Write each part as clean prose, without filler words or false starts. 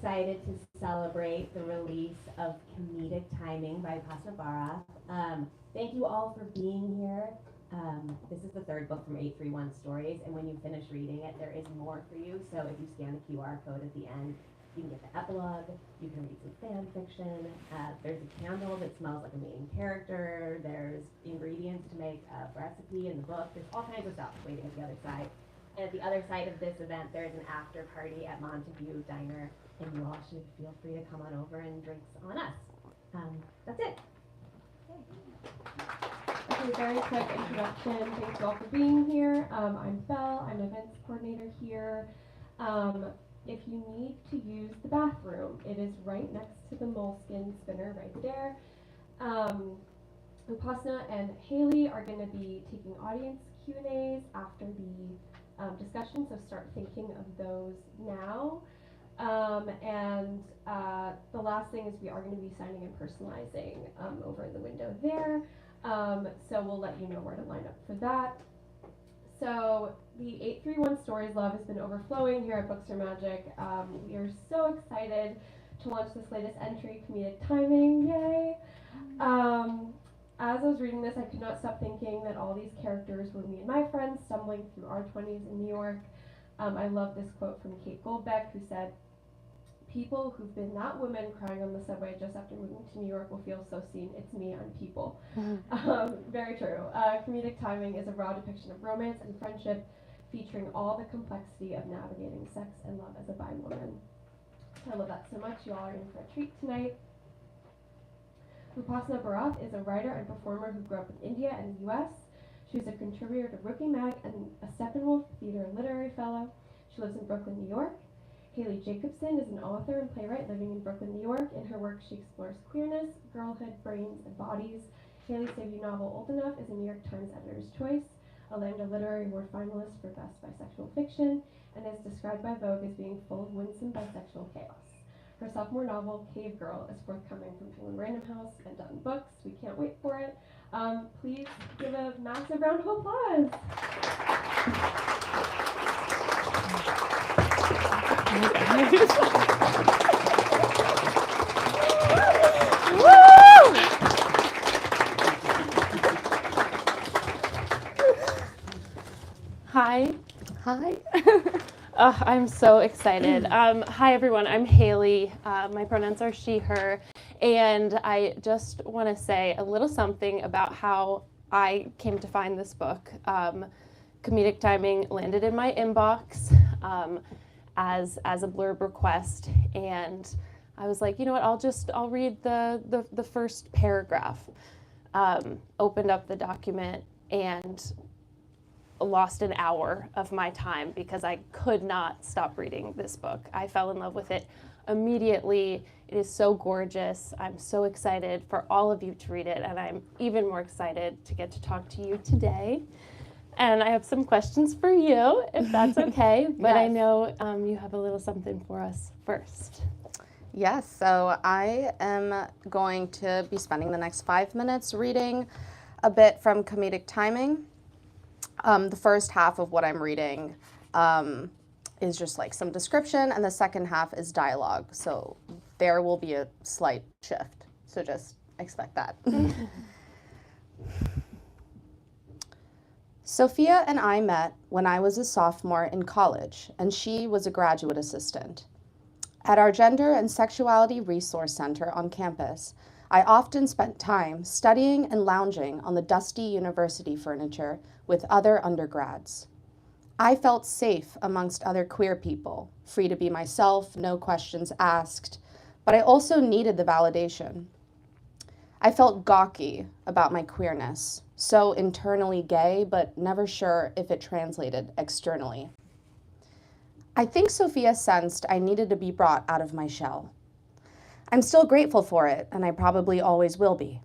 excited to celebrate the release of Comedic Timing by Upasna Barath. Thank you all for being here. This is the third book from 831 Stories, and when you finish reading it, there is more for you. So if you scan the QR code at the end, you can get the epilogue, you can read some fan fiction, there's a candle that smells like a main character, there's ingredients to make a recipe in the book, there's all kinds of stuff waiting at the other side. And at the other side of this event, there's an after party at Montague Diner, and you all should feel free to come on over and drinks on us. That's it. Okay, very quick introduction. Thanks you all for being here. I'm Belle. I'm events coordinator here. If you need to use the bathroom, it is right next to the moleskin spinner right there. Upasna and Haley are going to be taking audience Q&As after the discussion, so start thinking of those now. The last thing is we are going to be signing and personalizing over in the window there. So we'll let you know where to line up for that. So the 831 Stories love has been overflowing here at Books Are Magic. We are so excited to launch this latest entry, Comedic Timing, yay! As I was reading this, I could not stop thinking that all these characters were me and my friends stumbling through our 20s in New York. I love this quote from Kate Goldbeck, who said, "People who've been that woman crying on the subway just after moving to New York will feel so seen. It's me, I'm people." Very true. Comedic Timing is a raw depiction of romance and friendship, featuring all the complexity of navigating sex and love as a bi woman. I love that so much. You all are in for a treat tonight. Upasna Barath is a writer and performer who grew up in India and the US. She was a contributor to Rookie Mag and a Steppenwolf Theater Literary Fellow. She lives in Brooklyn, New York. Haley Jakobson is an author and playwright living in Brooklyn, New York. In her work, she explores queerness, girlhood, brains, and bodies. Haley's debut novel, Old Enough, is a New York Times Editor's Choice, a Lambda Literary Award finalist for Best Bisexual Fiction, and is described by Vogue as being full of winsome bisexual chaos. Her sophomore novel, Cave Girl, is forthcoming from Penguin Random House and Dutton Books. We can't wait for it. Please give a massive round of applause. Hi. I'm so excited. Hi, everyone. I'm Haley. My pronouns are she, her. And I just want to say a little something about how I came to find this book. Comedic Timing landed in my inbox as a blurb request. And I was like, you know what, I'll read the first paragraph. Opened up the document and lost an hour of my time because I could not stop reading this book. I fell in love with it immediately. It is so gorgeous. I'm so excited for all of you to read it, and I'm even more excited to get to talk to you today. And I have some questions for you, if that's okay, but yes. I know you have a little something for us first. Yes, so I am going to be spending the next 5 minutes reading a bit from Comedic Timing. The first half of what I'm reading is just like some description, and the second half is dialogue. So there will be a slight shift. So just expect that. Sophia and I met when I was a sophomore in college, and she was a graduate assistant. At our Gender and Sexuality Resource Center on campus, I often spent time studying and lounging on the dusty university furniture with other undergrads. I felt safe amongst other queer people, free to be myself, no questions asked, but I also needed the validation. I felt gawky about my queerness, so internally gay, but never sure if it translated externally. I think Sophia sensed I needed to be brought out of my shell. I'm still grateful for it, and I probably always will be.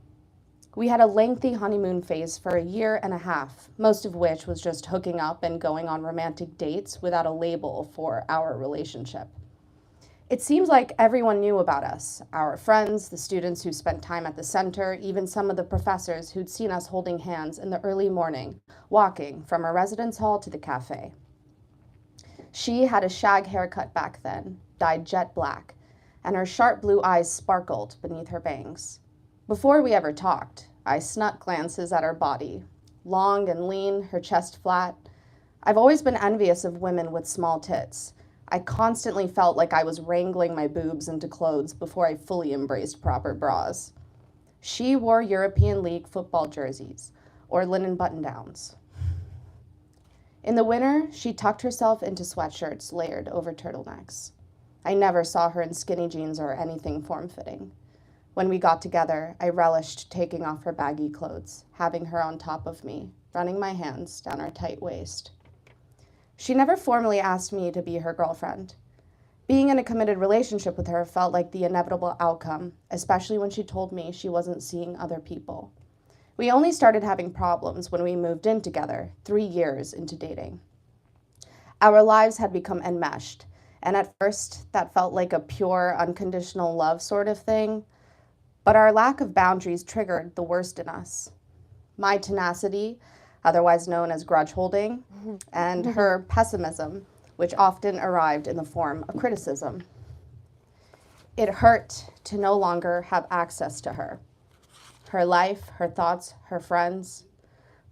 We had a lengthy honeymoon phase for 1.5 years, most of which was just hooking up and going on romantic dates without a label for our relationship. It seems like everyone knew about us, our friends, the students who spent time at the center, even some of the professors who'd seen us holding hands in the early morning, walking from our residence hall to the cafe. She had a shag haircut back then, dyed jet black, and her sharp blue eyes sparkled beneath her bangs. Before we ever talked, I snuck glances at her body. Long and lean, her chest flat. I've always been envious of women with small tits. I constantly felt like I was wrangling my boobs into clothes before I fully embraced proper bras. She wore European League football jerseys or linen button-downs. In the winter, she tucked herself into sweatshirts layered over turtlenecks. I never saw her in skinny jeans or anything form-fitting. When we got together, I relished taking off her baggy clothes, having her on top of me, running my hands down her tight waist. She never formally asked me to be her girlfriend. Being in a committed relationship with her felt like the inevitable outcome, especially when she told me she wasn't seeing other people. We only started having problems when we moved in together, 3 years into dating. Our lives had become enmeshed, and at first that felt like a pure, unconditional love sort of thing, but our lack of boundaries triggered the worst in us. My tenacity, otherwise known as grudge holding, and her pessimism, which often arrived in the form of criticism. It hurt to no longer have access to her. Her life, her thoughts, her friends.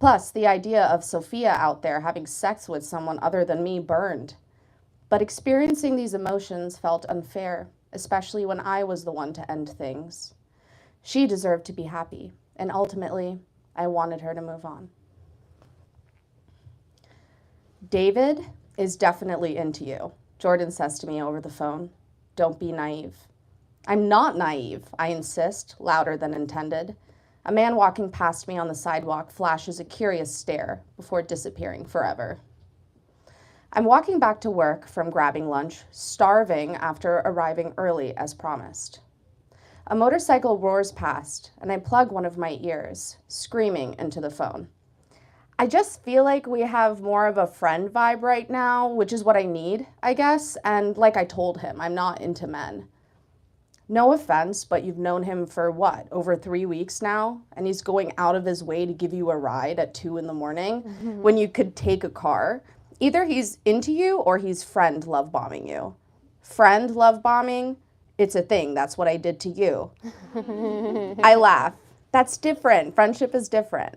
Plus, the idea of Sophia out there having sex with someone other than me burned. But experiencing these emotions felt unfair, especially when I was the one to end things. She deserved to be happy, and ultimately, I wanted her to move on. David is definitely into you, Jordan says to me over the phone. Don't be naive. I'm not naive, I insist, louder than intended. A man walking past me on the sidewalk flashes a curious stare before disappearing forever. I'm walking back to work from grabbing lunch, starving after arriving early as promised. A motorcycle roars past, and I plug one of my ears, screaming into the phone. I just feel like we have more of a friend vibe right now, which is what I need, I guess, and like I told him, I'm not into men. No offense, but you've known him for what, over 3 weeks now? And he's going out of his way to give you a ride at 2 in the morning when you could take a car. Either he's into you or he's friend love bombing you. Friend love bombing, it's a thing. That's what I did to you. I laugh. That's different. Friendship is different.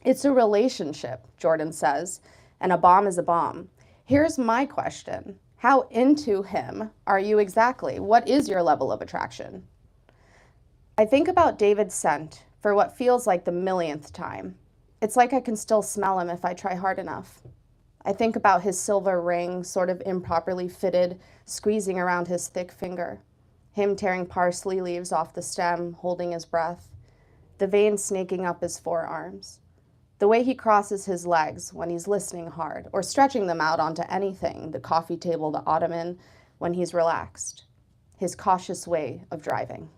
It's a relationship, Jordan says, and a bomb is a bomb. Here's my question. How into him are you exactly? What is your level of attraction? I think about David's scent for what feels like the millionth time. It's like I can still smell him if I try hard enough. I think about his silver ring, sort of improperly fitted, squeezing around his thick finger. Him tearing parsley leaves off the stem, holding his breath. The veins snaking up his forearms. The way he crosses his legs when he's listening hard, or stretching them out onto anything, the coffee table, the ottoman, when he's relaxed. His cautious way of driving.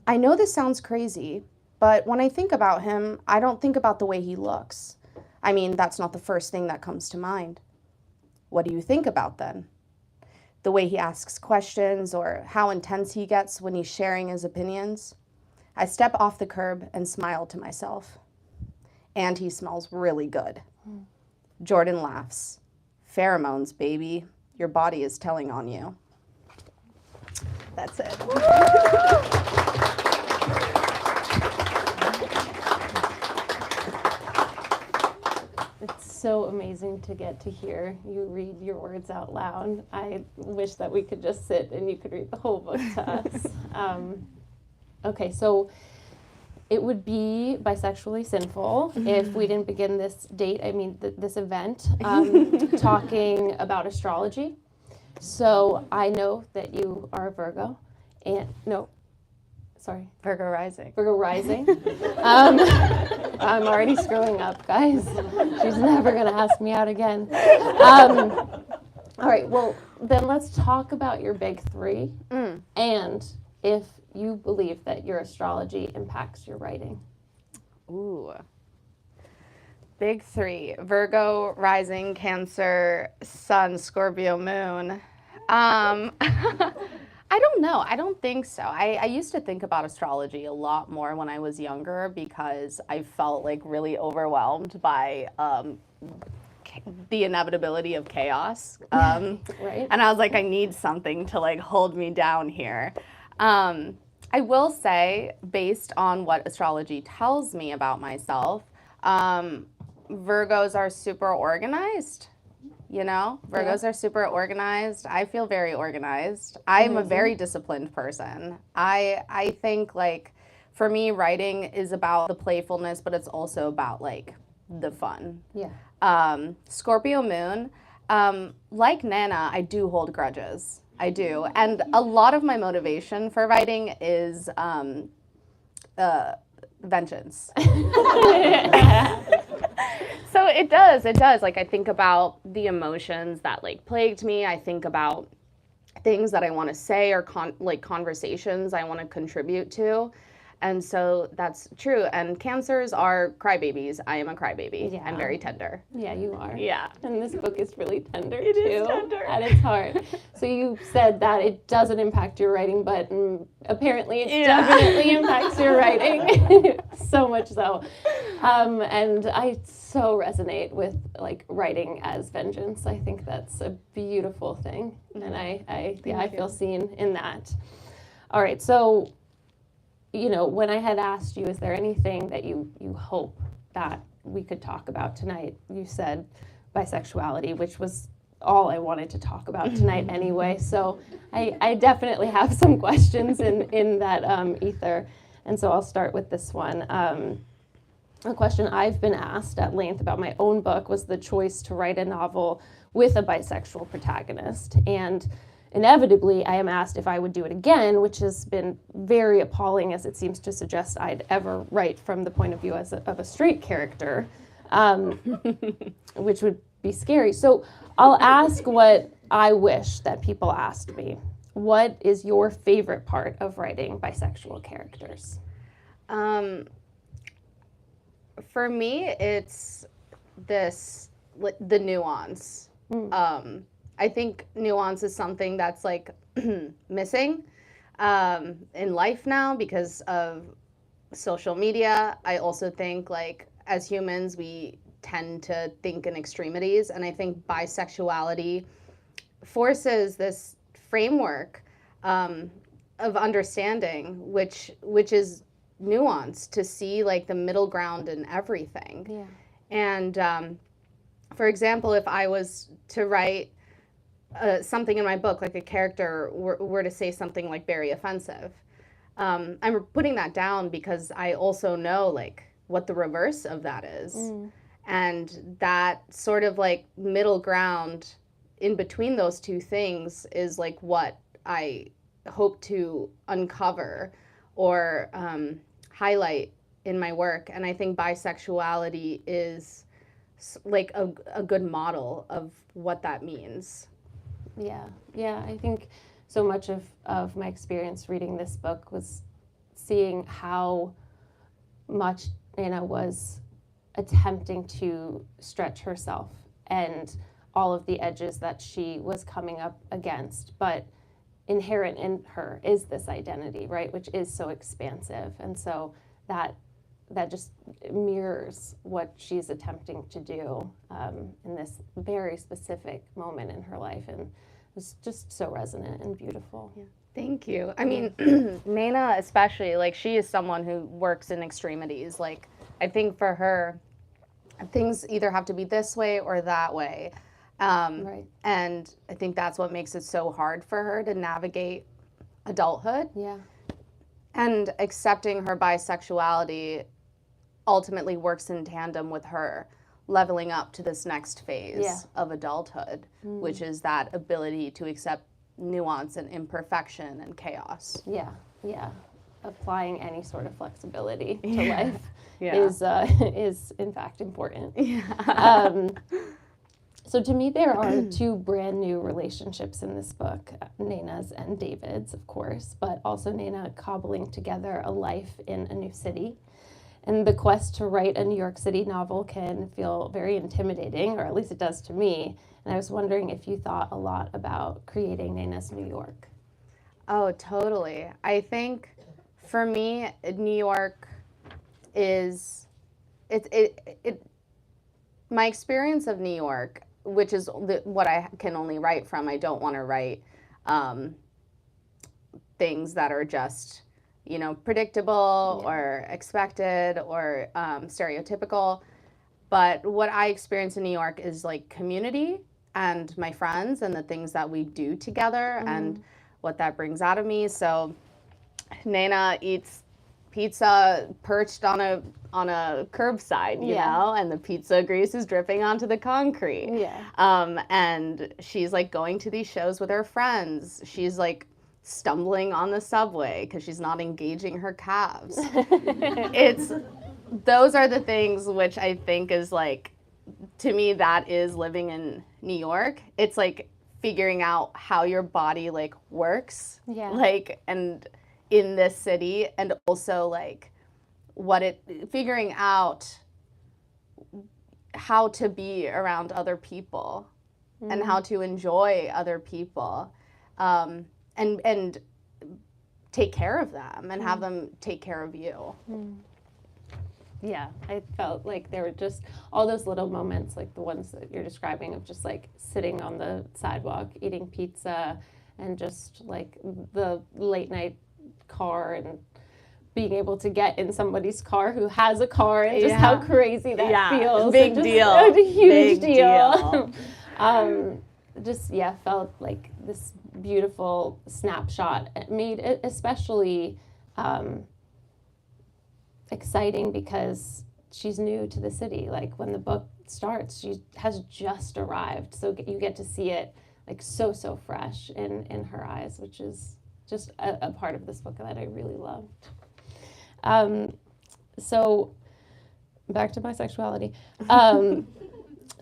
I know this sounds crazy, but when I think about him, I don't think about the way he looks. I mean, that's not the first thing that comes to mind. What do you think about then? The way he asks questions or how intense he gets when he's sharing his opinions? I step off the curb and smile to myself. And he smells really good. Jordan laughs. Pheromones, baby. Your body is telling on you. That's it. It's so amazing to get to hear you read your words out loud. I wish that we could just sit and you could read the whole book to us. Okay, so it would be bisexually sinful if we didn't begin this date, this event, talking about astrology. So I know that you are a Virgo, Virgo rising. Virgo rising. I'm already screwing up, guys. She's never going to ask me out again. All right, well, then let's talk about your big three and if you believe that your astrology impacts your writing. Ooh. Big three. Virgo, rising, Cancer, Sun, Scorpio, Moon. I don't know. I don't think so. I used to think about astrology a lot more when I was younger because I felt like really overwhelmed by the inevitability of chaos. Right. And I was like, I need something to like hold me down here. I will say, based on what astrology tells me about myself, Virgos are super organized. You know, Virgos are super organized. I feel very organized. I'm a very disciplined person. I think like for me, writing is about the playfulness, but it's also about like the fun. Yeah. Scorpio moon, like Nana, I do hold grudges. I do. And a lot of my motivation for writing is vengeance. So it does. Like I think about the emotions that like plagued me. I think about things that I want to say or conversations I want to contribute to. And so that's true. And Cancers are crybabies. I am a crybaby. Yeah. I'm very tender. Yeah, you are. Yeah. And this book is really tender It too. is tender. At its heart. So you said that it doesn't impact your writing, but apparently it definitely impacts your writing. So much so. And I so resonate with like writing as vengeance. I think that's a beautiful thing. And I feel seen in that. All right, so when I had asked you, is there anything that you hope that we could talk about tonight? You said bisexuality, which was all I wanted to talk about tonight anyway. So I definitely have some questions in that ether. And so I'll start with this one. A question I've been asked at length about my own book was the choice to write a novel with a bisexual protagonist. And inevitably, I am asked if I would do it again, which has been very appalling, as it seems to suggest I'd ever write from the point of view of a straight character, which would be scary. So I'll ask what I wish that people asked me. What is your favorite part of writing bisexual characters? For me, it's the nuance. I think nuance is something that's like missing in life now because of social media. I also think like as humans, we tend to think in extremities. And I think bisexuality forces this framework of understanding, which is nuance, to see like the middle ground in everything. Yeah. And for example, if I was to write something in my book, like a character were to say something like very offensive, I'm putting that down because I also know like what the reverse of that is. And that sort of like middle ground in between those two things is like what I hope to uncover or highlight in my work. And I think bisexuality is like a good model of what that means. Yeah, I think so much of my experience reading this book was seeing how much Nana was attempting to stretch herself and all of the edges that she was coming up against. But inherent in her is this identity, right, which is so expansive. And so that just mirrors what she's attempting to do in this very specific moment in her life. And it's just so resonant and beautiful. Yeah. Thank you. I mean, Nana especially, like she is someone who works in extremities. Like I think for her, things either have to be this way or that way. Right. And I think that's what makes it so hard for her to navigate adulthood. Yeah. And accepting her bisexuality ultimately works in tandem with her leveling up to this next phase of adulthood, which is that ability to accept nuance and imperfection and chaos. Yeah. Applying any sort of flexibility to life is in fact important. So to me, there are two brand new relationships in this book, Nana's and David's, of course, but also Nana cobbling together a life in a new city. And the quest to write a New York City novel can feel very intimidating, or at least it does to me. And I was wondering if you thought a lot about creating Nana's New York. Oh, totally. I think for me, New York is, my experience of New York, which is what I can only write from. I don't want to write things that are just, predictable or expected or stereotypical. But what I experience in New York is like community and my friends and the things that we do together and what that brings out of me. So Nana eats pizza perched on a curbside, you know, and the pizza grease is dripping onto the concrete. Yeah. And she's like going to these shows with her friends. She's like stumbling on the subway because she's not engaging her calves. Those are the things which I think is like, to me, that is living in New York. It's like figuring out how your body like works, like, and in this city, and also like figuring out how to be around other people and how to enjoy other people, and take care of them and have them take care of you. Yeah, I felt like there were just all those little moments, like the ones that you're describing, of just like sitting on the sidewalk, eating pizza, and just like the late night car and being able to get in somebody's car who has a car, and just how crazy that feels. Big deal. A huge Big deal. Felt like this beautiful snapshot. It made it especially exciting because she's new to the city. Like when the book starts, she has just arrived, so you get to see it like so fresh in her eyes, which is just a part of this book that I really loved. So back to my sexuality.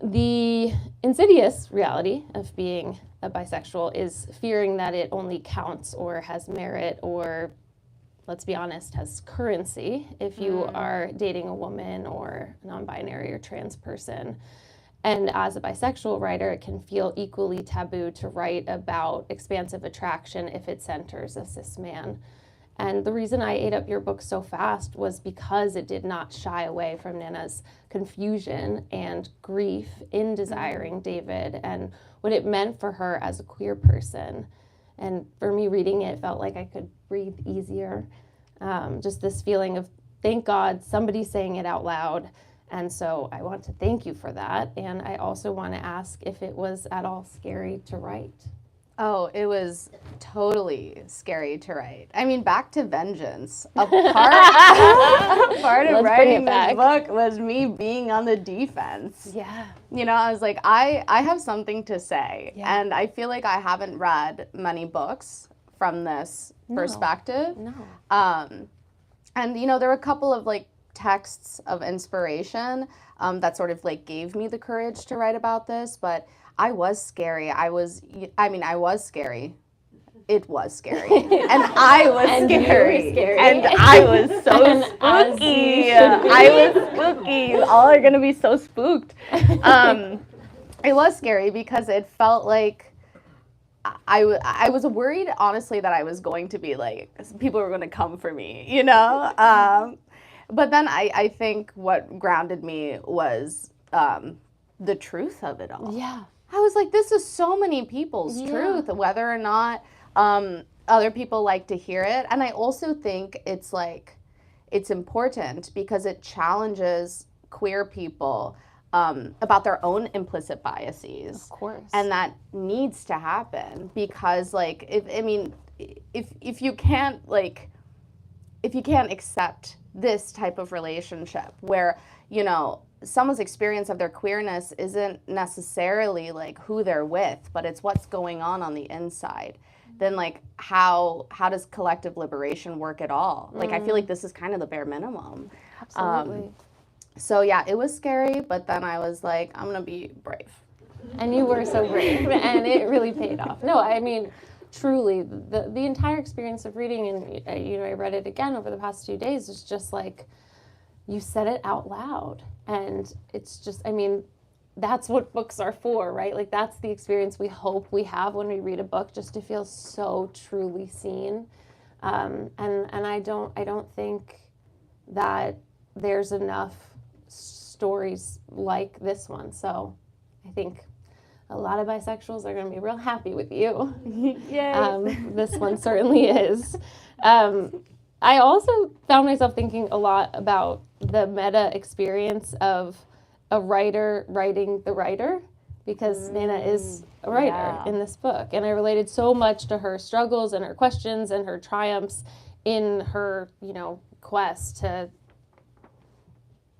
The insidious reality of being a bisexual is fearing that it only counts or has merit or, let's be honest, has currency if you are dating a woman or non-binary or trans person. And as a bisexual writer, it can feel equally taboo to write about expansive attraction if it centers a cis man. And the reason I ate up your book so fast was because it did not shy away from Nana's confusion and grief in desiring David and what it meant for her as a queer person. And for me, reading it felt like I could breathe easier. Just this feeling of, thank God, somebody's saying it out loud. And so I want to thank you for that. And I also want to ask if it was at all scary to write. Oh, it was totally scary to write. I mean, back to vengeance. A part of writing this book was me being on the defense. Yeah. I was like, I have something to say. Yeah. And I feel like I haven't read many books from this perspective. No. And, there were a couple of like texts of inspiration that sort of like gave me the courage to write about this, but I was scary. I was scary. It was scary. And I was scary. And I was so spooky. I was spooky. You all are going to be so spooked. It was scary because it felt like I was worried, honestly, that I was going to be like, people were going to come for me, But then I think what grounded me was the truth of it all. Yeah. I was like, this is so many people's truth, whether or not other people like to hear it. And I also think it's important because it challenges queer people about their in implicit biases. Of course. And that needs to happen because like, if you can't accept this type of relationship where, someone's experience of their queerness isn't necessarily like who they're with, but it's what's going on the inside, then like how does collective liberation work at all? Like I feel like this is kind of the bare minimum. Absolutely. So yeah, it was scary, but then I was like, I'm gonna be brave. And you were so brave, and it really paid off. No, I mean, truly, the entire experience of reading, and I read it again over the past 2 days, is just like, you said it out loud. And it's just, that's what books are for, right? Like that's the experience we hope we have when we read a book, just to feel so truly seen. And I don't think that there's enough stories like this one. So I think a lot of bisexuals are going to be real happy with you. Yay. This one certainly is. I also found myself thinking a lot about the meta experience of a writer writing the writer, because Nana is a writer in this book. And I related so much to her struggles and her questions and her triumphs in her, quest to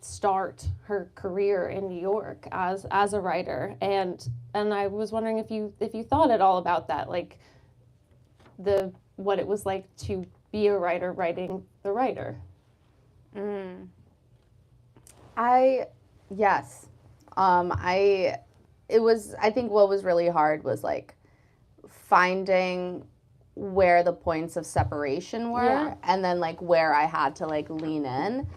start her career in New York as a writer. And I was wondering if you thought at all about that, like what it was like to be a writer writing the writer. Yes. I think what was really hard was like finding where the points of separation were, and then like where I had to like lean in.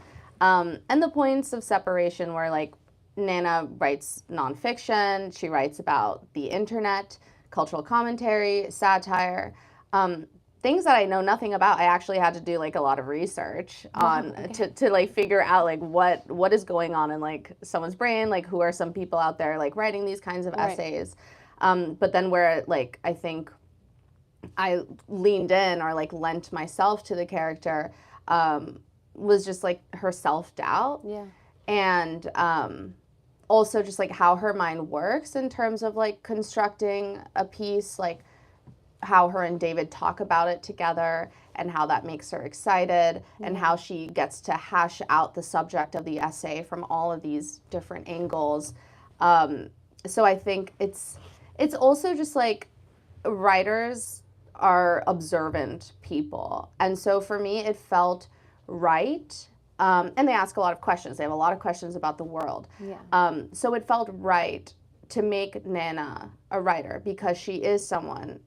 And the points of separation were like Nana writes nonfiction, she writes about the internet, cultural commentary, satire, things that I know nothing about. I actually had to do like a lot of research on to like figure out like what is going on in like someone's brain, like who are some people out there like writing these kinds of essays. But then where like I think I leaned in or like lent myself to the character was just like her self-doubt. Yeah. And also just like how her mind works in terms of like constructing a piece, like how her and David talk about it together and how that makes her excited, and how she gets to hash out the subject of the essay from all of these different angles. So I think it's also just like writers are observant people. And so for me, it felt right. And they ask a lot of questions. They have a lot of questions about the world. Yeah. So it felt right to make Nana a writer, because she is someone,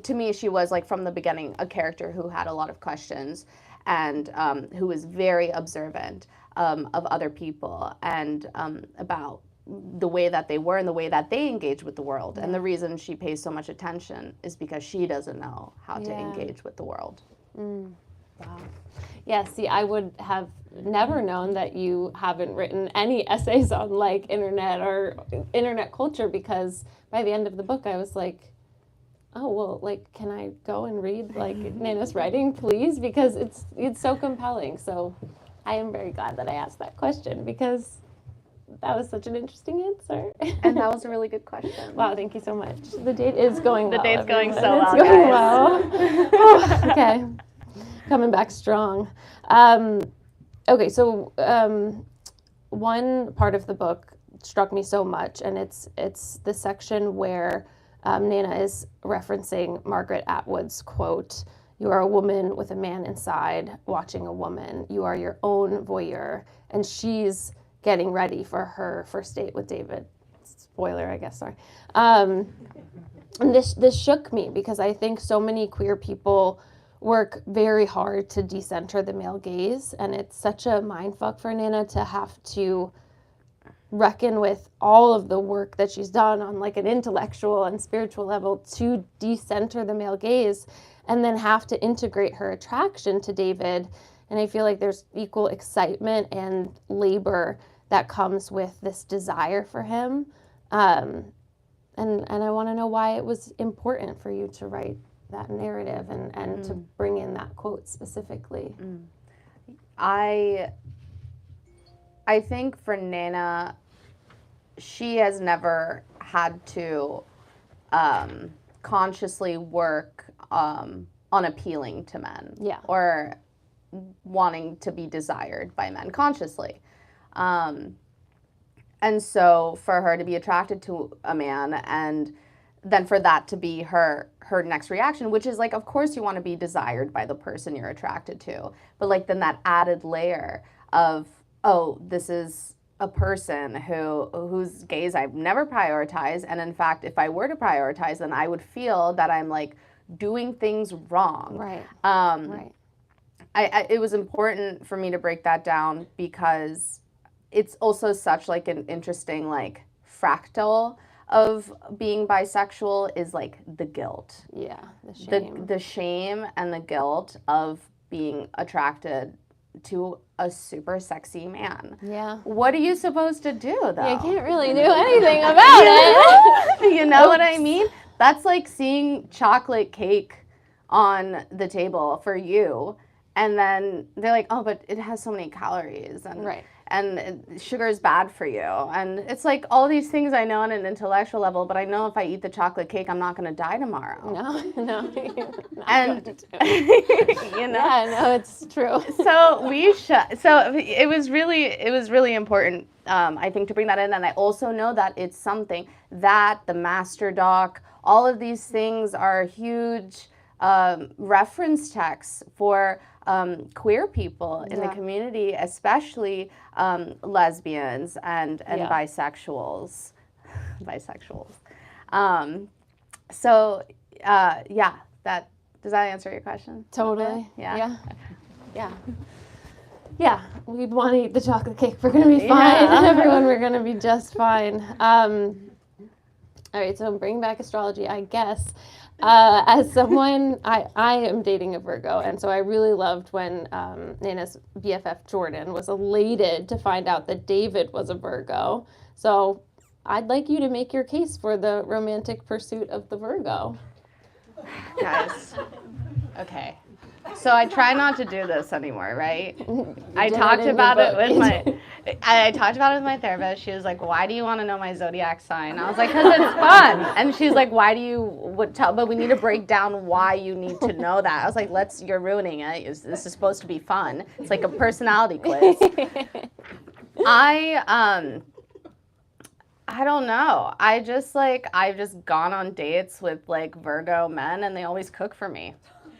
to me, she was like from the beginning a character who had a lot of questions, and who was very observant of other people, and about the way that they were and the way that they engage with the world. And the reason she pays so much attention is because she doesn't know how to engage with the world. Wow. Yeah, see, I would have never known that you haven't written any essays on like internet or internet culture, because by the end of the book I was like, oh, well, like, can I go and read like Nana's writing, please? Because it's so compelling. So I am very glad that I asked that question, because that was such an interesting answer. And that was a really good question. Wow, thank you so much. The date is going well. The date's going everyone. so It's well, going well. Okay, coming back strong. Okay, so one part of the book struck me so much, and it's the section where Nana is referencing Margaret Atwood's quote, "You are a woman with a man inside watching a woman. You are your own voyeur." And she's getting ready for her first date with David. Spoiler, I guess, sorry. And this shook me, because I think so many queer people work very hard to decenter the male gaze, and it's such a mindfuck for Nana to have to reckon with all of the work that she's done on like an intellectual and spiritual level to decenter the male gaze, and then have to integrate her attraction to David. And I feel like there's equal excitement and labor that comes with this desire for him. And I want to know why it was important for you to write that narrative and to bring in that quote specifically. I think for Nana, she has never had to consciously work on appealing to men, or wanting to be desired by men consciously. And so for her to be attracted to a man, and then for that to be her next reaction, which is like, of course you want to be desired by the person you're attracted to, but like then that added layer of, oh, this is a person whose gaze I've never prioritized, and in fact, if I were to prioritize, then I would feel that I'm like doing things wrong. Right. Right. It was important for me to break that down, because it's also such like an interesting like fractal of being bisexual is like the guilt. Yeah, the shame. The shame and the guilt of being attracted to a super sexy man. Yeah. What are you supposed to do, though? I can't really do anything about it. You know what I mean? That's like seeing chocolate cake on the table for you, and then they're like, oh, but it has so many calories, and Right. and sugar is bad for you. And it's like all these things I know on an intellectual level, but I know if I eat the chocolate cake, I'm not going to die tomorrow. No. And, you know? Yeah, no, it's true. So it was really important, I think, to bring that in. And I also know that it's something that the master doc, all of these things are huge reference texts for queer people in the community, especially lesbians and bisexuals. That does that answer your question? Totally. Yeah. Yeah, we want to eat the chocolate cake. We're going to be fine. Everyone, we're going to be just fine. All right, so bring back astrology, I guess. As someone, I am dating a Virgo, and so I really loved when Nana's BFF Jordan was elated to find out that David was a Virgo. So I'd like you to make your case for the romantic pursuit of the Virgo. Guys, okay. So I try not to do this anymore, right? I talked about it with my therapist. She was like, "Why do you want to know my zodiac sign?" I was like, "Because it's fun." And she's like, "Why do you tell? But we need to break down why you need to know that." I was like, "You're ruining it. This is supposed to be fun. It's like a personality quiz." I don't know. I've just gone on dates with like Virgo men, and they always cook for me.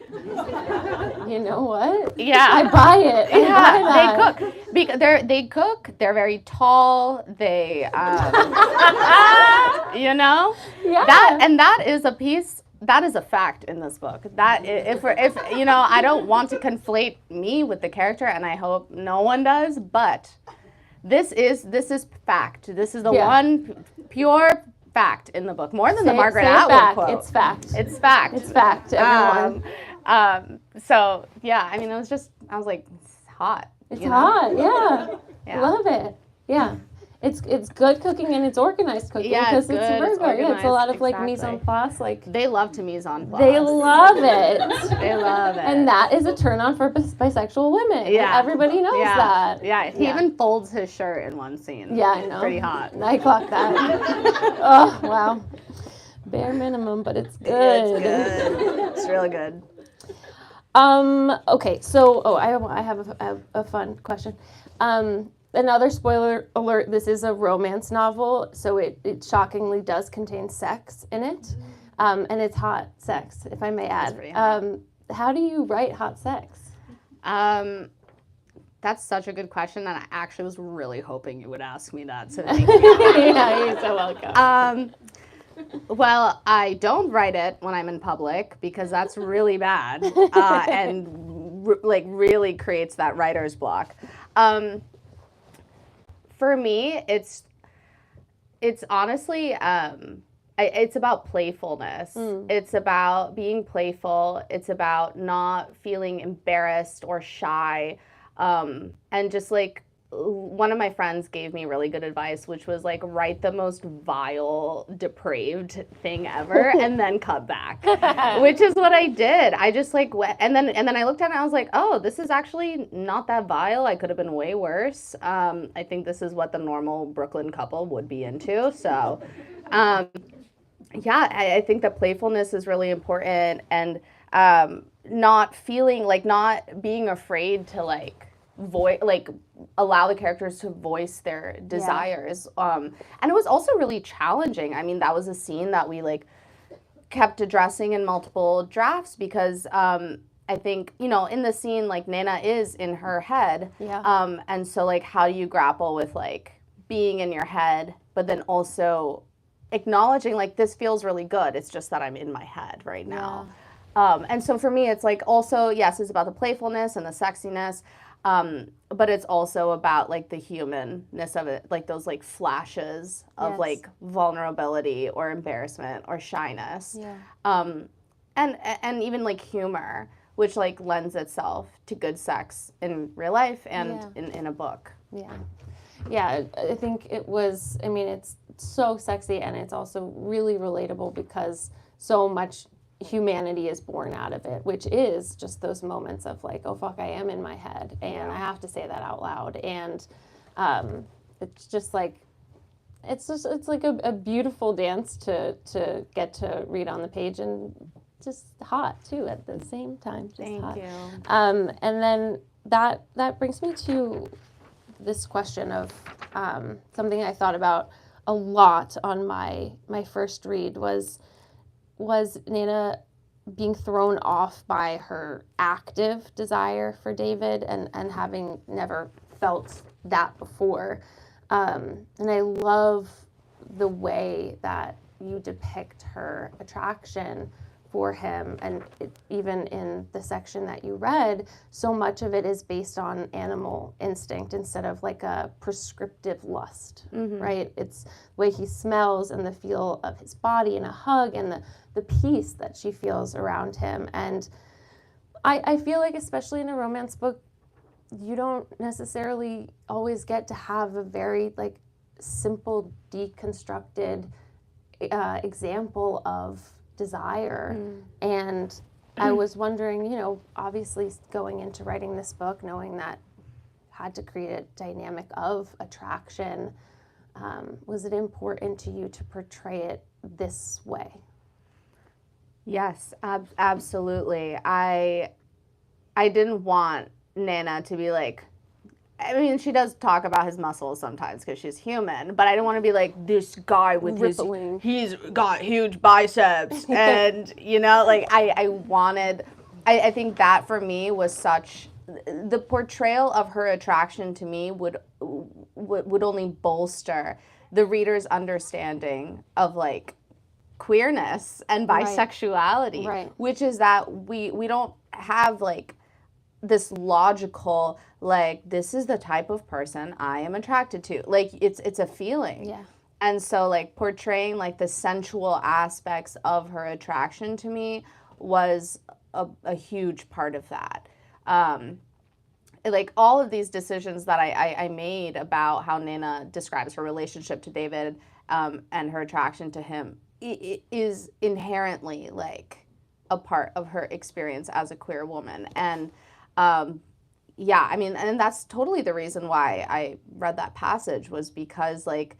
You know what? Yeah, I buy it. They cook because they cook. They're very tall. They, you know, that is a piece. That is a fact in this book. That if you know, I don't want to conflate me with the character, and I hope no one does. But this is fact. This is the one pure fact in the book, more than the Margaret Atwood quote. It's fact. It's fact. It's fact, everyone. So yeah, I mean, I was like, it's hot. It's hot, Yeah. Love it. Yeah. It's good cooking and it's organized cooking because it's Virgo. It's a lot of like mise en place. Like they love to mise en place. They love it. They love it. And that is a turn on for bisexual women. Yeah. Like, everybody knows that. Yeah. He even folds his shirt in one scene. Yeah, I know. It's pretty hot. I clocked that. Oh wow. Bare minimum, but it's good. It's good. It's really good. Okay, so I have a fun question. Another spoiler alert, this is a romance novel, so it shockingly does contain sex in it. And it's hot sex, if I may add. Pretty hot. How do you write hot sex? That's such a good question, and I actually was really hoping you would ask me that. So thank you. Yeah, you're so welcome. Well, I don't write it when I'm in public because that's really bad and really creates that writer's block. For me, it's honestly, it's about playfulness. It's about being playful. It's about not feeling embarrassed or shy. And just like, one of my friends gave me really good advice, which was like, write the most vile, depraved thing ever and then cut back, which is what I did. I just like went, and then I looked at it and I was like, oh, this is actually not that vile. I could have been way worse. I think this is what the normal Brooklyn couple would be into. So, I think that playfulness is really important, and not being afraid to allow the characters to voice their desires. And it was also really challenging. I mean, that was a scene that we kept addressing in multiple drafts because I think, in the scene, Nana is in her head. Yeah. And so how do you grapple with being in your head, but then also acknowledging this feels really good. It's just that I'm in my head right now. And so for me, it's also, yes, it's about the playfulness and the sexiness. But it's also about the humanness of it, those flashes of vulnerability or embarrassment or shyness. Yeah. And even humor. which like lends itself to good sex in real life and Yeah. in a book. Yeah, I think it was, I mean, it's so sexy and it's also really relatable because so much humanity is born out of it, which is just those moments of like, oh fuck, I am in my head and I have to say that out loud. And it's just like, it's like a beautiful dance to get to read on the page, and just hot too at the same time. Just Thank hot. you. And then that brings me to this question of something I thought about a lot on my first read was Nana being thrown off by her active desire for David and having never felt that before. And I love the way that you depict her attraction for him, and even in the section that you read, so much of it is based on animal instinct instead of like a prescriptive lust, right? It's the way he smells and the feel of his body and a hug and the peace that she feels around him. And I feel like, especially in a romance book, you don't necessarily always get to have a very like simple, deconstructed example of desire. And I was wondering, you know, obviously going into writing this book, knowing that had to create a dynamic of attraction, was it important to you to portray it this way? Yes, absolutely. I didn't want Nana to be like, I mean, she does talk about his muscles sometimes because she's human, but I didn't want to be like this guy with Rippling. he's got huge biceps and, you know, like I think that for me was such, the portrayal of her attraction to me would only bolster the reader's understanding of like queerness and bisexuality, Right. which is that we don't have like this logical, like, this is the type of person I am attracted to. Like, it's a feeling. Yeah. And so, like, portraying, like, the sensual aspects of her attraction to me was a huge part of that. Like, all of these decisions that I made about how Nana describes her relationship to David and her attraction to him it is inherently, like, a part of her experience as a queer woman. And yeah, I mean, and that's totally the reason why I read that passage, was because like,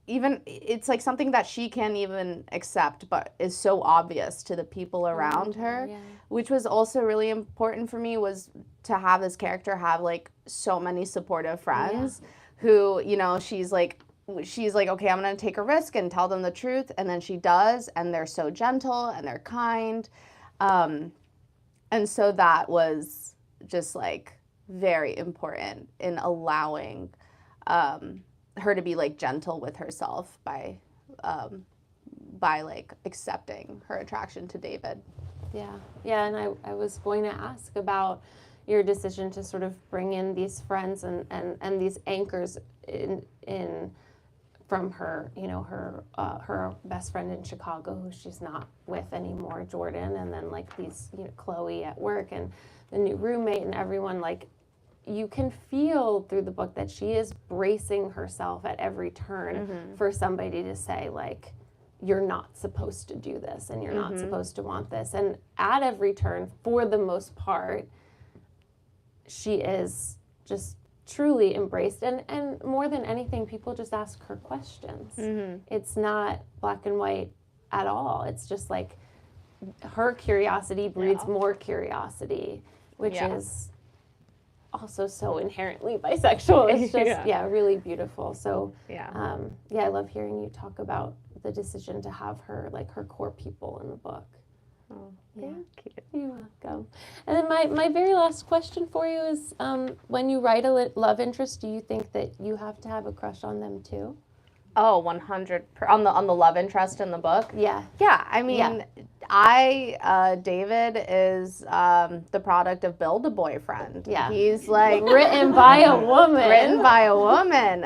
even it's like something that she can't even accept, but is so obvious to the people around her, which was also really important for me, was to have this character have like so many supportive friends who, you know, she's like, okay, I'm going to take a risk and tell them the truth. And then she does, and they're so gentle and they're kind. And so that was just like very important in allowing her to be like gentle with herself by like accepting her attraction to David. Yeah, and I was going to ask about your decision to sort of bring in these friends and these anchors in from her, you know, her best friend in Chicago, who she's not with anymore, Jordan, and then like these, you know, Chloe at work and the new roommate and everyone. Like, you can feel through the book that she is bracing herself at every turn for somebody to say like, you're not supposed to do this and you're not supposed to want this. And at every turn, for the most part, she is just truly embraced, and more than anything, people just ask her questions. It's not black and white at all. It's just like her curiosity breeds more curiosity, which is also so inherently bisexual. It's just really beautiful. So I love hearing you talk about the decision to have her, like, her core people in the book. Oh, thank you. You're welcome. And then my very last question for you is, when you write a love interest, do you think that you have to have a crush on them too? Oh, 100%. On the love interest in the book? Yeah. Yeah, I mean, David is the product of Build a Boyfriend. Yeah. He's like... Written by a woman. Written by a woman.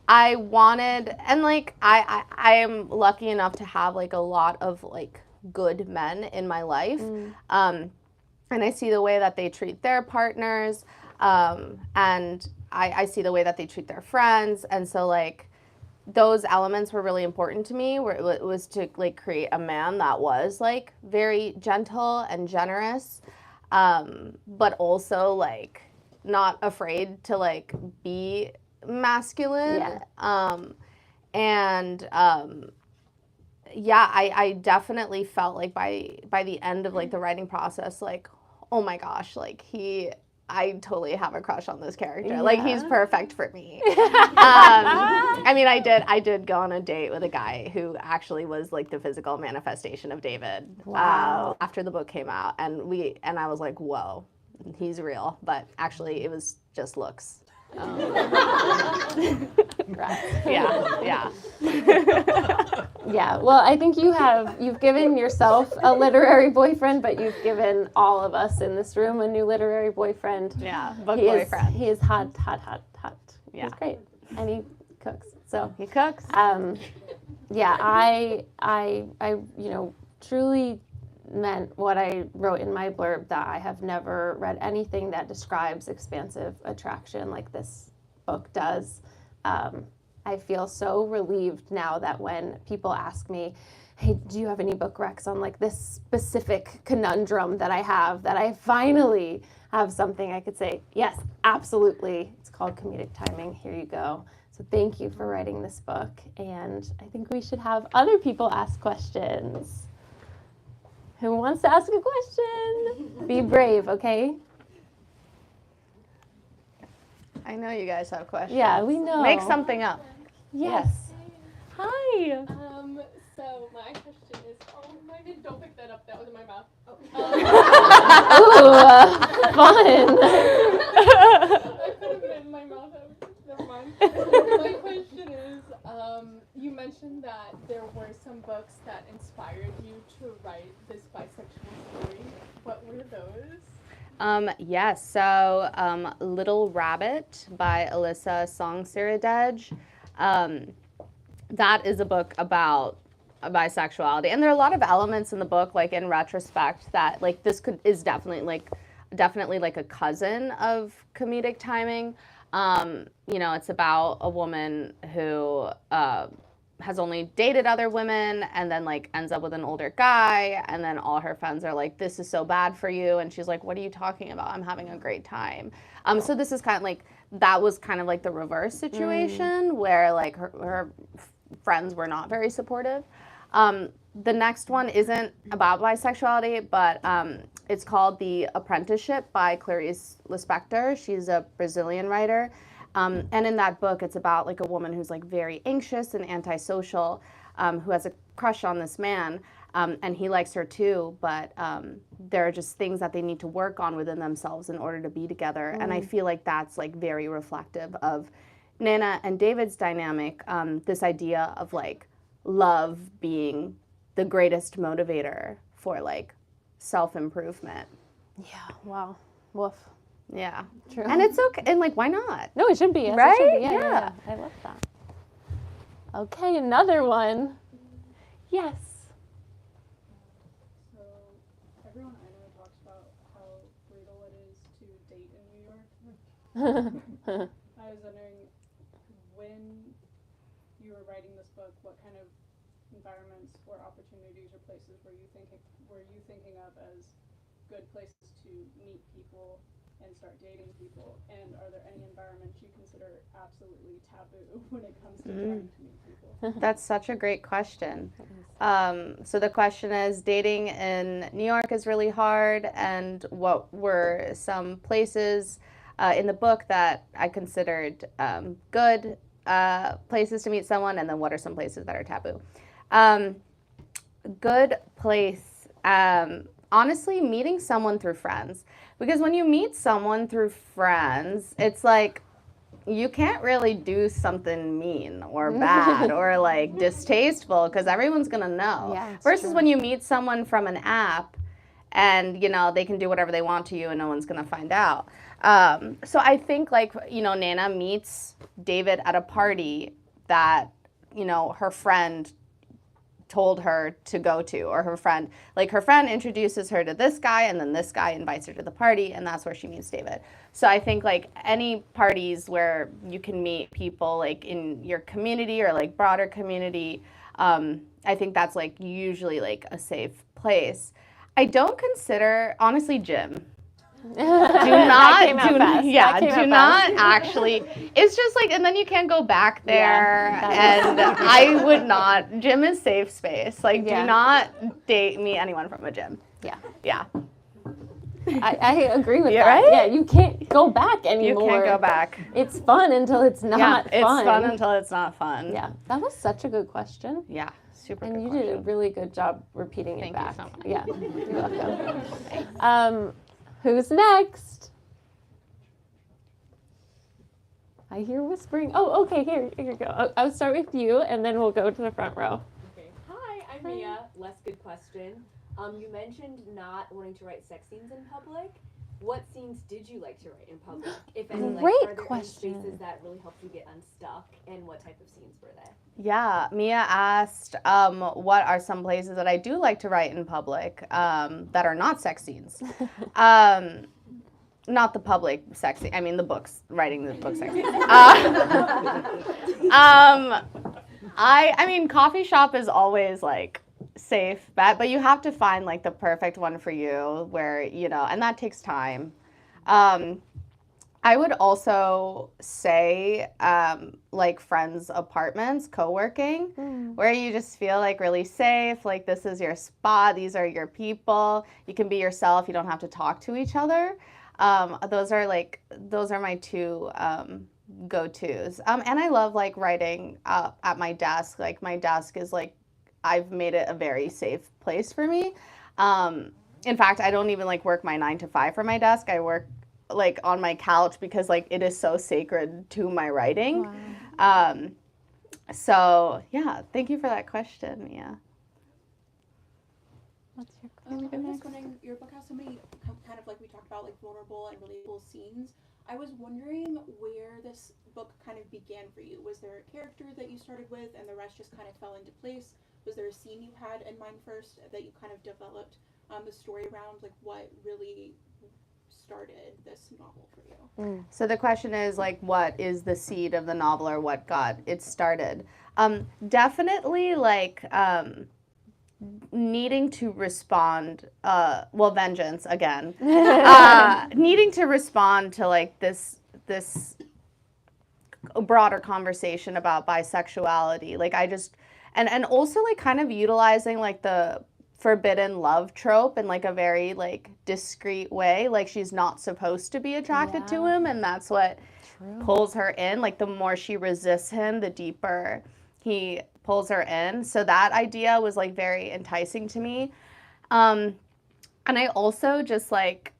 I wanted, and like, I am lucky enough to have like a lot of like good men in my life. And and I see the way that they treat their partners, and I see the way that they treat their friends, and so like those elements were really important to me, where it was to like create a man that was like very gentle and generous, but also like not afraid to like be masculine. Yeah, I definitely felt like by the end of like the writing process, like, oh my gosh, like I totally have a crush on this character. Like he's perfect for me. I mean, I did go on a date with a guy who actually was like the physical manifestation of David. Wow. After the book came out, and I was like, whoa, he's real. But actually, it was just looks. Yeah. Yeah, well, I think you've given yourself a literary boyfriend, but you've given all of us in this room a new literary boyfriend. Yeah, book boyfriend. He is hot. Yeah. He's great, and he cooks. So he cooks. Yeah, I truly meant what I wrote in my blurb, that I have never read anything that describes expansive attraction like this book does. I feel so relieved now that when people ask me, hey, do you have any book recs on like this specific conundrum that I finally have something I could say, yes, absolutely. It's called Comedic Timing. Here you go. So thank you for writing this book. And I think we should have other people ask questions. Who wants to ask a question? Be brave, okay? I know you guys have questions. Yeah, we know. Make something up. Yes. Hi. So my question is, oh my God, don't pick that up. That was in my mouth. Ooh, fun. I could have been in my mouth. Never mind. My question is, you mentioned that there were some books that inspired you to write this bisexual story. What were those? Yes, so Little Rabbit by Alyssa Song-Siradej. That is a book about bisexuality, and there are a lot of elements in the book, like in retrospect, that like this is definitely like a cousin of Comedic Timing. It's about a woman who has only dated other women and then like ends up with an older guy, and then all her friends are like, this is so bad for you, and she's like, what are you talking about? I'm having a great time. So this is kind of like, that was kind of like the reverse situation where like her friends were not very supportive. The next one isn't about bisexuality, but it's called The Apprenticeship by Clarice Lispector. She's a Brazilian writer. And in that book, it's about like a woman who's like very anxious and antisocial, who has a crush on this man, and he likes her too, but there are just things that they need to work on within themselves in order to be together. And I feel like that's like very reflective of Nana and David's dynamic, this idea of like love being the greatest motivator for like self-improvement. Yeah, wow. Woof. Yeah. True. And it's okay. And like, why not? No, it should be. Yes, Right? It should be. Yeah. Yeah. I love that. Okay, another one. Yes. So everyone I know talks about how brutal it is to date in New York. I was wondering, when you were writing this book, what kind of environments or opportunities or places were you thinking of as good places to meet people and start dating people? And are there any environments you consider absolutely taboo when it comes to trying to meet people? That's such a great question. So the question is, dating in New York is really hard, and what were some places in the book that I considered good places to meet someone, and then what are some places that are taboo? Good place, honestly, meeting someone through friends. Because when you meet someone through friends, it's like, you can't really do something mean or bad or like distasteful, because everyone's gonna know. Yeah, Versus when you meet someone from an app and they can do whatever they want to you and no one's gonna find out. So I think like, Nana meets David at a party that, her friend told her to go to, or her friend introduces her to this guy, and then this guy invites her to the party, and that's where she meets David. So I think like any parties where you can meet people like in your community or like broader community, I think that's like usually like a safe place. I don't consider, honestly, gym. Do not actually. It's just like, and then you can't go back there, and I would not. Gym is safe space. Like, do not meet anyone from a gym. Yeah. I agree with that. Right? Yeah, you can't go back anymore. You can't go back. It's fun until it's not fun. It's fun until it's not fun. Yeah, that was such a good question. Yeah, super and good you question. did a really good job repeating it back. Thank you so much. Yeah, you're welcome. Who's next? I hear whispering. Oh, okay, here you go. I'll start with you, and then we'll go to the front row. Okay. Hi, I'm Mia. Less good question. You mentioned not wanting to write sex scenes in public. What scenes did you like to write in public? If any, like, Great are there question. any spaces that really helped you get unstuck, and what type of scenes were they? Yeah, Mia asked, what are some places that I do like to write in public that are not sex scenes? Not the public sex scene. I mean the books, writing the book sex scenes. I mean, coffee shop is always like safe bet, but you have to find like the perfect one for you where, you know, and that takes time. I would also say like friends' apartments, co-working, where you just feel like really safe, like this is your spot, these are your people, you can be yourself, you don't have to talk to each other. Those are my two go-tos. And I love like writing at my desk. Like my desk is like, I've made it a very safe place for me. In fact, I don't even like work my 9 to 5 from my desk. I work like on my couch because like it is so sacred to my writing. Wow. So yeah, thank you for that question, Mia. What's your I was question? just wondering, your book has so many kind of like we talked about, like vulnerable and relatable scenes. I was wondering where this book kind of began for you. Was there a character that you started with and the rest just kind of fell into place? Was there a scene you had in mind first that you kind of developed the story around? Like what really started this novel for you? So the question is like, what is the seed of the novel, or what got it started? Definitely like needing to respond, vengeance again, needing to respond to like this broader conversation about bisexuality. Like I just, and also like kind of utilizing like the forbidden love trope in like a very like discreet way. Like she's not supposed to be attracted to him, and that's what pulls her in. Like the more she resists him, the deeper he pulls her in. So that idea was like very enticing to me. And I also just like,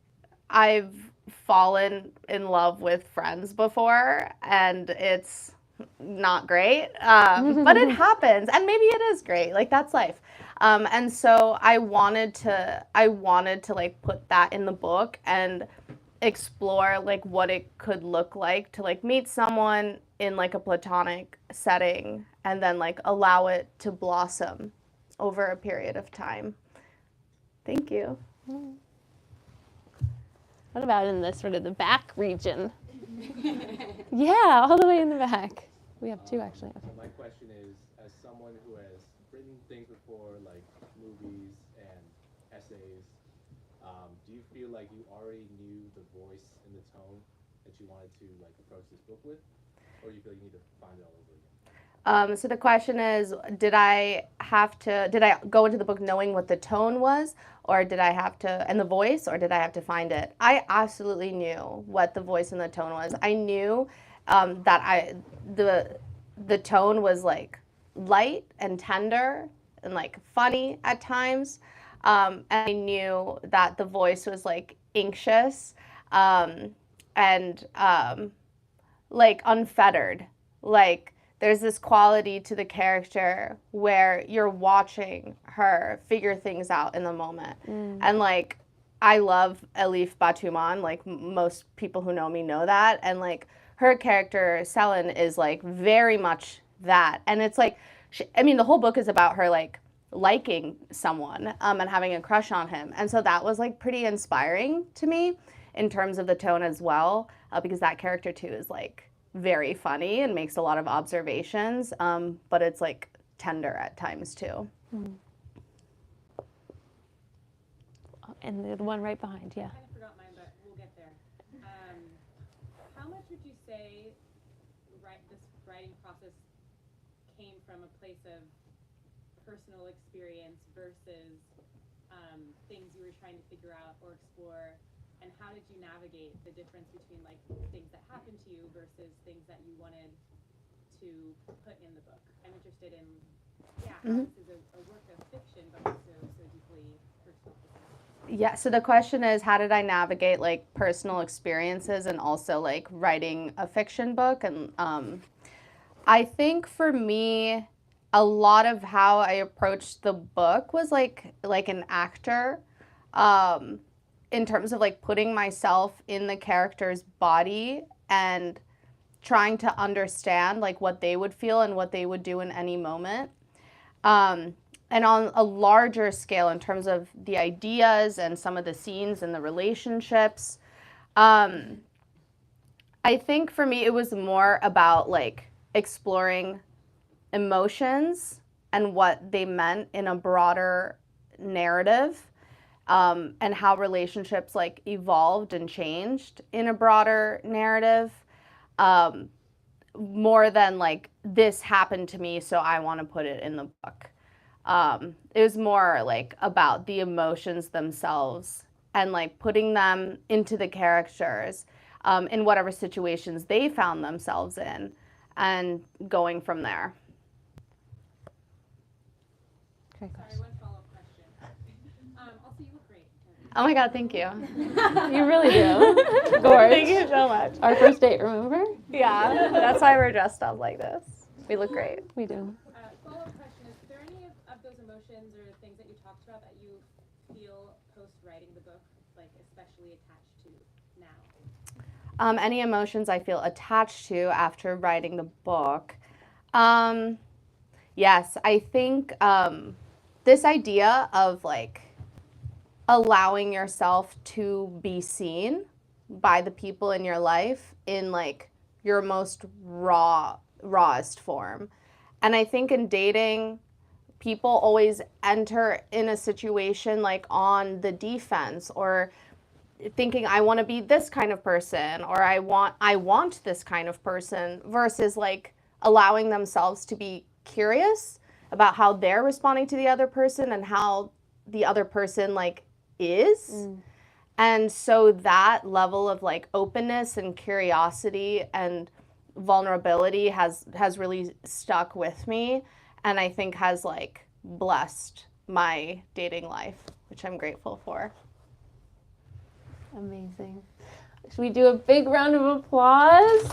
I've fallen in love with friends before, and it's not great, but it happens, and maybe it is great. Like that's life. And so I wanted to like put that in the book and explore like what it could look like to like meet someone in like a platonic setting and then like allow it to blossom over a period of time. Thank you. What about in the sort of the back region? Yeah, all the way in the back. We have two actually. So my question is, as someone who has written things before, like movies and essays, do you feel like you already knew the voice and the tone that you wanted to like approach this book with, or do you feel like you need to find it all over again? So the question is, did I go into the book knowing what the tone was, or did I have to, and the voice, or did I have to find it? I absolutely knew what the voice and the tone was. I knew that the tone was like light and tender and like funny at times. And I knew that the voice was like anxious and like unfettered. Like there's this quality to the character where you're watching her figure things out in the moment. And like I love Elif Batuman, like most people who know me know that, and like her character Selin is like very much that. And it's like the whole book is about her like liking someone and having a crush on him. And so that was like pretty inspiring to me in terms of the tone as well, because that character too is like very funny and makes a lot of observations, but it's like tender at times too. And the one right behind, yeah. I kind of forgot mine, but we'll get there. How much would you say this writing process came from a place of personal experience versus things you were trying to figure out or explore? And how did you navigate the difference between like things that happened to you versus things that you wanted to put in the book? I'm interested in, how this is a work of fiction, but also so deeply personal. Yeah, so the question is, how did I navigate like personal experiences and also like writing a fiction book? And I think for me, a lot of how I approached the book was like an actor, in terms of like putting myself in the character's body and trying to understand like what they would feel and what they would do in any moment. And on a larger scale, in terms of the ideas and some of the scenes and the relationships, I think for me it was more about like exploring emotions and what they meant in a broader narrative, and how relationships like evolved and changed in a broader narrative, more than like this happened to me so I want to put it in the book. It was more like about the emotions themselves and like putting them into the characters, in whatever situations they found themselves in, and going from there. Okay, Sorry, one follow-up question. Also, you look great. Oh my God, thank you. You really do. Gorge. Thank you so much. Our first date, remember? Yeah, that's why we're dressed up like this. We look great. We do. Follow-up question is there any of those emotions or things that you talked about that you feel post-writing the book, like especially attached to now? Any emotions I feel attached to after writing the book? Yes, I think this idea of like allowing yourself to be seen by the people in your life in like your most rawest form. And I think in dating, people always enter in a situation like on the defense, or thinking I want to be this kind of person, or I want this kind of person, versus like allowing themselves to be curious about how they're responding to the other person and how the other person like is. And so that level of like openness and curiosity and vulnerability has really stuck with me, and I think has like blessed my dating life, which I'm grateful for. Amazing. Should we do a big round of applause?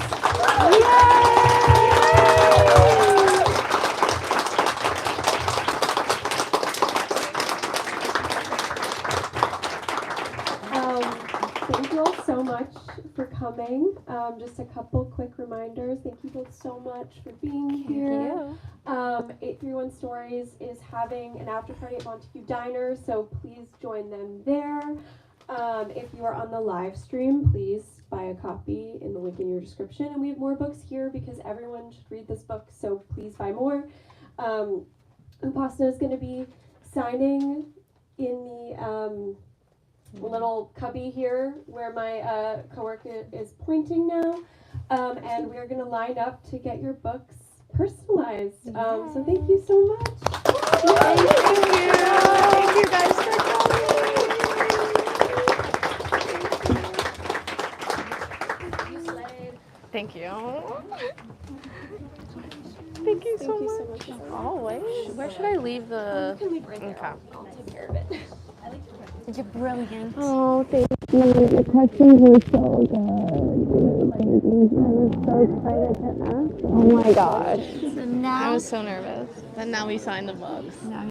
Thank you all so much for coming. Just a couple quick reminders. Thank you both so much for being here. 831 Stories is having an after party at Montague Diner, so please join them there. If you are on the live stream, please buy a copy in the link in your description. And we have more books here because everyone should read this book, so please buy more. Upasna is going to be signing in the little cubby here where my coworker is pointing now. And we're going to line up to get your books personalized. So thank you so much. Thank you. Thank you guys for coming. Thank you. Thank you so much. Always. Where should I leave the? Okay. I'll take care of it. You're brilliant. Oh, thank you. The questions were so good. Thank you. I was so excited to ask. Oh my gosh. I was so nervous. And now we signed the books.